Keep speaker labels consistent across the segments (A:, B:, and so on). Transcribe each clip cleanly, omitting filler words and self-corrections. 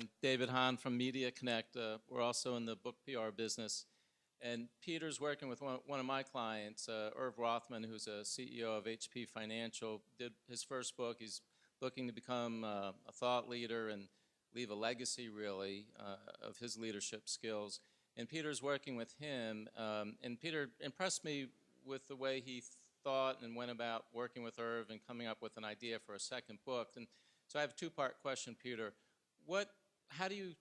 A: I'm David Hahn from Media Connect. We're also in the book PR business. And Peter's working with one of my clients, Irv Rothman, who's a CEO of HP Financial, did his first book. He's looking to become a thought leader and leave a legacy, really, of his leadership skills. And Peter's working with him. And Peter impressed me with the way he thought and went about working with Irv and coming up with an idea for a second book. And so I have a two-part question, Peter. How do you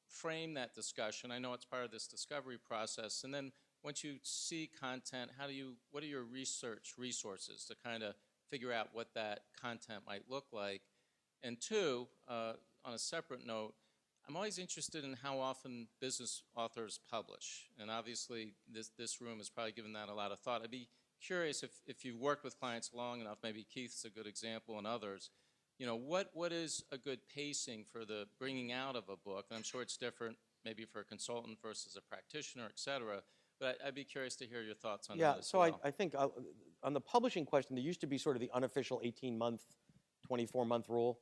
A: frame that discussion? I know it's part of this discovery process. And then once you see content, what are your research resources to kind of figure out what that content might look like? And two, on a separate note, I'm always interested in how often business authors publish. And obviously, this room has probably given that a lot of thought. I'd be curious if you've worked with clients long enough, maybe Keith's a good example and others, what is a good pacing for the bringing out of a book? And I'm sure it's different maybe for a consultant versus a practitioner, et cetera. But I'd be curious to hear your thoughts on that as well.
B: I think on the publishing question, there used to be sort of the unofficial 18-month, 24-month rule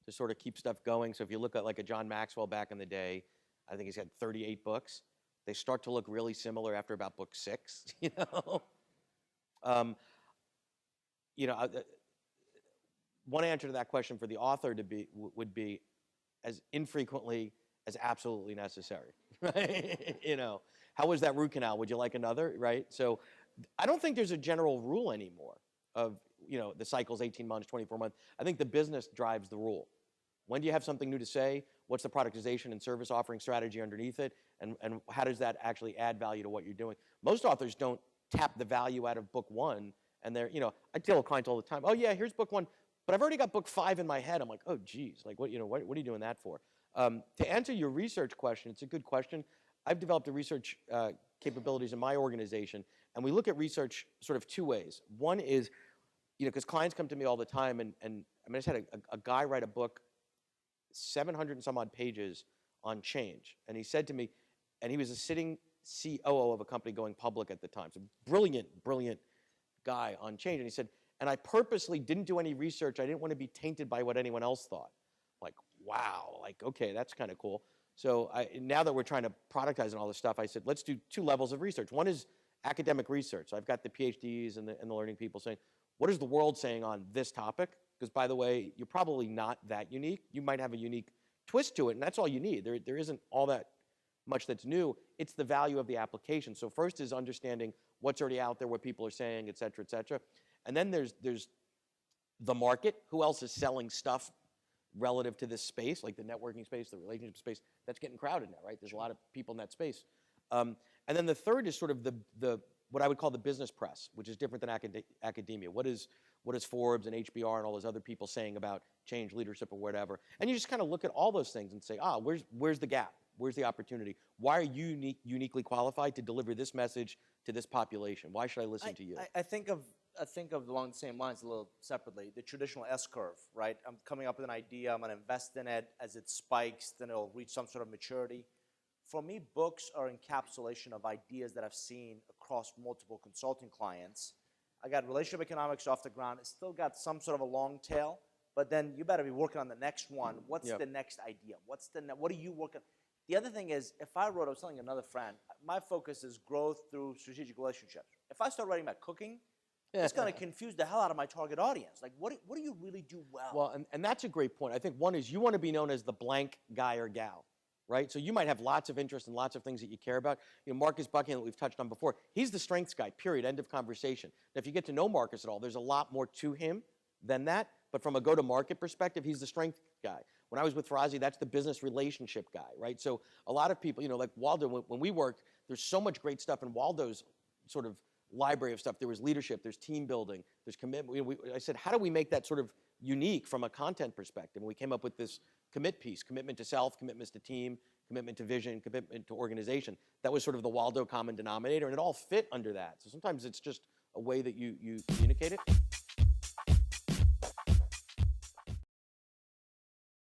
B: to sort of keep stuff going. So if you look at like a John Maxwell back in the day, I think he's had 38 books. They start to look really similar after about book 6, one answer to that question for the author would be as infrequently as absolutely necessary, right? How was that root canal? Would you like another, right? So I don't think there's a general rule anymore of, the cycle's 18 months, 24 months. I think the business drives the rule. When do you have something new to say? What's the productization and service offering strategy underneath it? And how does that actually add value to what you're doing? Most authors don't tap the value out of book 1. And they're, I tell a client all the time, oh yeah, here's book 1. But I've already got book 5 in my head. I'm like, oh, geez, like what are you doing that for? To answer your research question, it's a good question. I've developed a research capabilities in my organization, and we look at research sort of 2 ways. One is, because clients come to me all the time, and I just had a guy write a book, 700 and some odd pages on change. And he said to me, and he was a sitting COO of a company going public at the time. So brilliant guy on change. And he said, and I purposely didn't do any research. I didn't want to be tainted by what anyone else thought. Like, wow, like, okay, that's kind of cool. So now that we're trying to productize and all this stuff, I said, let's do 2 levels of research. One is academic research. So I've got the PhDs and the learning people saying, what is the world saying on this topic? Because by the way, you're probably not that unique. You might have a unique twist to it, and that's all you need. There isn't all that much that's new. It's the value of the application. So first is understanding what's already out there, what people are saying, et cetera, et cetera. And then there's the market. Who else is selling stuff relative to this space, like the networking space, the relationship space? That's getting crowded now, right? There's a lot of people in that space. And then the third is sort of the what I would call the business press, which is different than academia. What is Forbes and HBR and all those other people saying about change, leadership, or whatever? And you just kind of look at all those things and say, where's the gap? Where's the opportunity? Why are you uniquely qualified to deliver this message to this population? Why should I listen to you?
C: I think of along the same lines a little separately, the traditional S-curve, right? I'm coming up with an idea, I'm going to invest in it. As it spikes, then it'll reach some sort of maturity. For me, books are encapsulation of ideas that I've seen across multiple consulting clients. I got relationship economics off the ground. It's still got some sort of a long tail, but then you better be working on the next one. What's the next idea? What are you working on? The other thing is, I was telling another friend, my focus is growth through strategic relationships. If I start writing about cooking, it's going to confuse the hell out of my target audience. Like, what do you really do well?
B: Well, and that's a great point. I think one is you want to be known as the blank guy or gal, right? So you might have lots of interest in lots of things that you care about. Marcus Buckingham, that we've touched on before, he's the strengths guy, period, end of conversation. Now, if you get to know Marcus at all, there's a lot more to him than that. But from a go-to-market perspective, he's the strength guy. When I was with Farazi, that's the business relationship guy, right? So a lot of people, like Waldo, when we work, there's so much great stuff in Waldo's sort of library of stuff. There was leadership, there's team building, there's commitment. I said, how do we make that sort of unique from a content perspective? And we came up with this commit piece, commitment to self, commitments to team, commitment to vision, commitment to organization. That was sort of the Waldo common denominator, and it all fit under that. So sometimes it's just a way that you communicate it.